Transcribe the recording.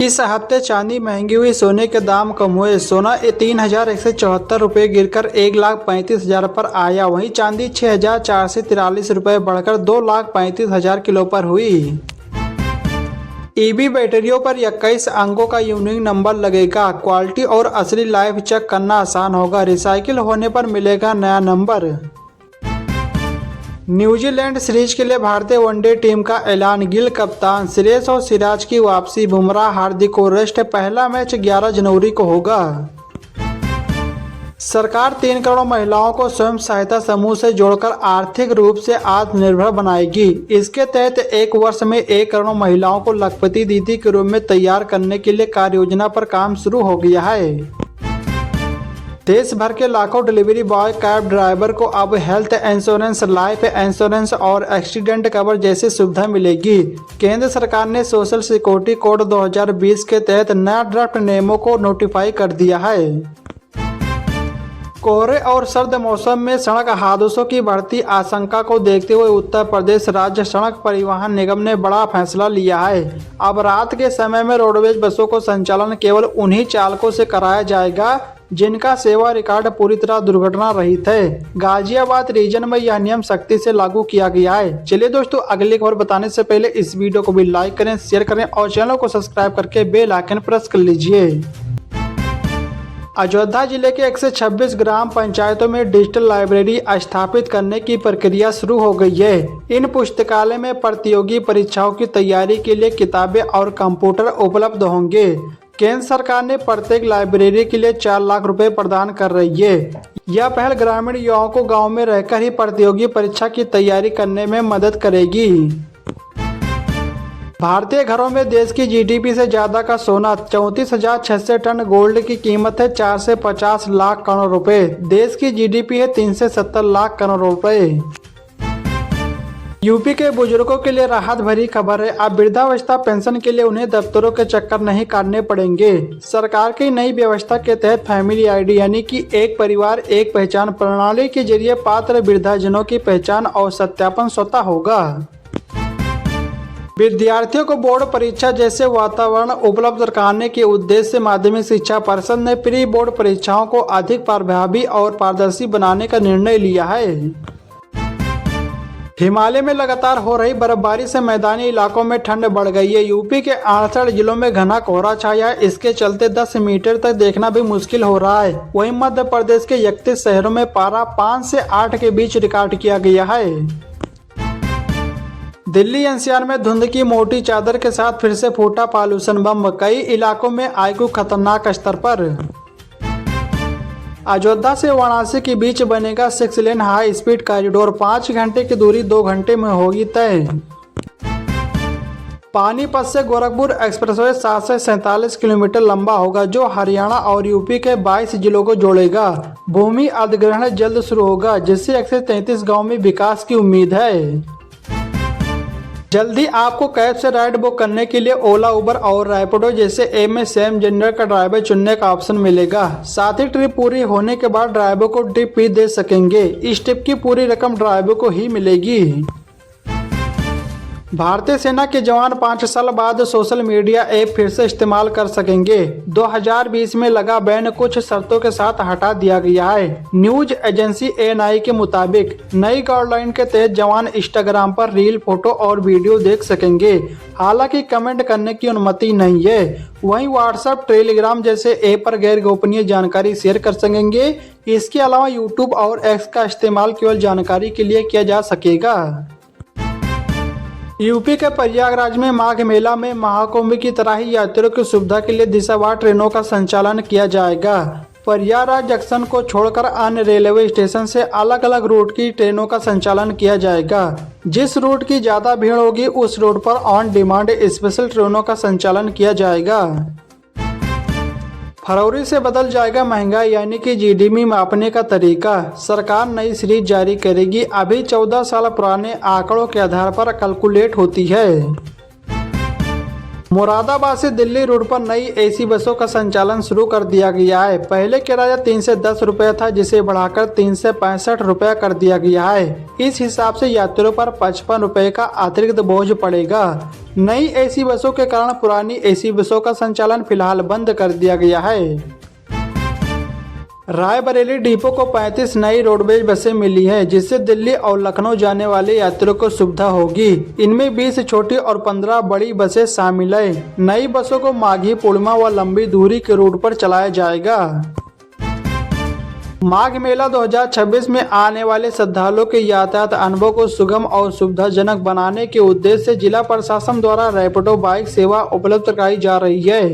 इस हफ्ते चांदी महंगी हुई, सोने के दाम कम हुए। सोना 3,174 रुपये गिरकर 1,35,000 पर आया। वहीं चांदी 6,443 रुपये बढ़कर 2,35,000 किलो पर हुई। ईवी बैटरियों पर 21 अंकों का यूनिक नंबर लगेगा। क्वालिटी और असली लाइफ चेक करना आसान होगा। रिसाइकिल होने पर मिलेगा नया नंबर। न्यूजीलैंड सीरीज के लिए भारतीय वनडे टीम का ऐलान। गिल कप्तान, श्रेयस और सिराज की वापसी, बुमराह हार्दिक को रेस्ट। पहला मैच 11 जनवरी को होगा। सरकार 3 करोड़ महिलाओं को स्वयं सहायता समूह से जोड़कर आर्थिक रूप से आत्मनिर्भर बनाएगी। इसके तहत 1 वर्ष में 1 करोड़ महिलाओं को लखपति दीदी के रूप में तैयार करने के लिए कार्य योजना पर काम शुरू हो गया है। देश भर के लाखों डिलीवरी बॉय, कैब ड्राइवर को अब हेल्थ इंश्योरेंस, लाइफ इंश्योरेंस और एक्सीडेंट कवर जैसी सुविधा मिलेगी। केंद्र सरकार ने सोशल सिक्योरिटी कोड 2020 के तहत नया ड्राफ्ट नियमों को नोटिफाई कर दिया है। कोहरे और सर्द मौसम में सड़क हादसों की बढ़ती आशंका को देखते हुए उत्तर प्रदेश राज्य सड़क परिवहन निगम ने बड़ा फैसला लिया है। अब रात के समय में रोडवेज बसों को संचालन केवल उन्हीं चालकों से कराया जाएगा जिनका सेवा रिकॉर्ड पूरी तरह दुर्घटना रहित है। गाजियाबाद रीजन में यह नियम सख्ती से लागू किया गया है। चलिए दोस्तों, अगली खबर बताने से पहले इस वीडियो को भी लाइक करें, शेयर करें और चैनल को सब्सक्राइब करके बेल आइकन प्रेस कर लीजिए। अयोध्या जिले के 126 ग्राम पंचायतों में डिजिटल लाइब्रेरी स्थापित करने की प्रक्रिया शुरू हो गई है। इन पुस्तकालय में प्रतियोगी परीक्षाओं की तैयारी के लिए किताबें और कंप्यूटर उपलब्ध होंगे। केंद्र सरकार ने प्रत्येक लाइब्रेरी के लिए 4 लाख रुपए प्रदान कर रही है। यह पहल ग्रामीण युवाओं को गांव में रहकर ही प्रतियोगी परीक्षा की तैयारी करने में मदद करेगी। भारतीय घरों में देश की जीडीपी से ज्यादा का सोना, 34,600 टन गोल्ड की कीमत है 4 से 50 लाख करोड़ रुपए। देश की जीडीपी है 3 से 70 लाख करोड़ रुपए। यूपी के बुजुर्गों के लिए राहत भरी खबर है। अब वृद्धावस्था पेंशन के लिए उन्हें दफ्तरों के चक्कर नहीं काटने पड़ेंगे। सरकार की नई व्यवस्था के तहत फैमिली आईडी यानी कि एक परिवार एक पहचान प्रणाली के जरिए पात्र वृद्धाजनों की पहचान और सत्यापन स्वतः होगा। विद्यार्थियों को बोर्ड परीक्षा जैसे वातावरण उपलब्ध कराने के उद्देश्य से माध्यमिक शिक्षा परिषद ने प्री बोर्ड परीक्षाओं को अधिक प्रभावी और पारदर्शी बनाने का निर्णय लिया है। हिमालय में लगातार हो रही बर्फबारी से मैदानी इलाकों में ठंड बढ़ गई है। यूपी के 68 जिलों में घना कोहरा छाया है। इसके चलते 10 मीटर तक देखना भी मुश्किल हो रहा है। वहीं मध्य प्रदेश के 31 शहरों में पारा 5 से 8 के बीच रिकॉर्ड किया गया है। दिल्ली एनसीआर में धुंध की मोटी चादर के साथ फिर से फूटा पॉल्यूशन बम। कई इलाकों में आयु खतरनाक स्तर पर। अयोध्या से वाराणसी के बीच बनेगा 6 लेन हाई स्पीड कॉरिडोर। 5 घंटे की दूरी 2 घंटे में होगी तय। पानीपत से गोरखपुर एक्सप्रेसवे 747 किलोमीटर लंबा होगा, जो हरियाणा और यूपी के 22 जिलों को जोड़ेगा। भूमि अधिग्रहण जल्द शुरू होगा, जिससे 133 गाँव में विकास की उम्मीद है। जल्दी आपको कैब से राइड बुक करने के लिए ओला, उबर और रैपिडो जैसे एम जेंडर का ड्राइवर चुनने का ऑप्शन मिलेगा। साथ ही ट्रिप पूरी होने के बाद ड्राइवर को टिप भी दे सकेंगे। इस टिप की पूरी रकम ड्राइवर को ही मिलेगी। भारतीय सेना के जवान 5 साल बाद सोशल मीडिया ऐप फिर से इस्तेमाल कर सकेंगे। 2020 में लगा बैन कुछ शर्तों के साथ हटा दिया गया है। न्यूज एजेंसी एएनआई के मुताबिक नई गाइडलाइन के तहत जवान इंस्टाग्राम पर रील, फोटो और वीडियो देख सकेंगे। हालांकि कमेंट करने की अनुमति नहीं है। वहीं व्हाट्सएप, टेलीग्राम जैसे ऐप पर गैर गोपनीय जानकारी शेयर कर सकेंगे। इसके अलावा यूट्यूब और एक्स का इस्तेमाल केवल जानकारी के लिए किया जा सकेगा। यूपी के प्रयागराज में माघ मेला में महाकुंभ की तरह ही यात्रियों की सुविधा के लिए दिशावार ट्रेनों का संचालन किया जाएगा। प्रयागराज जंक्शन को छोड़कर अन्य रेलवे स्टेशन से अलग अलग रूट की ट्रेनों का संचालन किया जाएगा। जिस रूट की ज्यादा भीड़ होगी उस रूट पर ऑन डिमांड स्पेशल ट्रेनों का संचालन किया जाएगा। फरवरी से बदल जाएगा महंगाई यानी कि जीडीपी मापने का तरीका। सरकार नई सीरीज जारी करेगी। अभी 14 साल पुराने आंकड़ों के आधार पर कैलकुलेट होती है। मुरादाबाद से दिल्ली रूट पर नई एसी बसों का संचालन शुरू कर दिया गया है। पहले किराया 3 से 10 रुपये था, जिसे बढ़ाकर 3 से 65 रुपया कर दिया गया है। इस हिसाब से यात्रियों पर 55 रुपये का अतिरिक्त बोझ पड़ेगा। नई एसी बसों के कारण पुरानी एसी बसों का संचालन फिलहाल बंद कर दिया गया है। रायबरेली डिपो को 35 नई रोडवेज बसें मिली हैं, जिससे दिल्ली और लखनऊ जाने वाले यात्रियों को सुविधा होगी। इनमें 20 छोटी और 15 बड़ी बसें शामिल हैं। नई बसों को माघी पूर्णिमा व लंबी दूरी के रूट पर चलाया जाएगा। माघ मेला 2026 में आने वाले श्रद्धालुओं के यातायात अनुभव को सुगम और सुविधाजनक बनाने के उद्देश्य से जिला प्रशासन द्वारा रैपिडो बाइक सेवा उपलब्ध कराई जा रही है।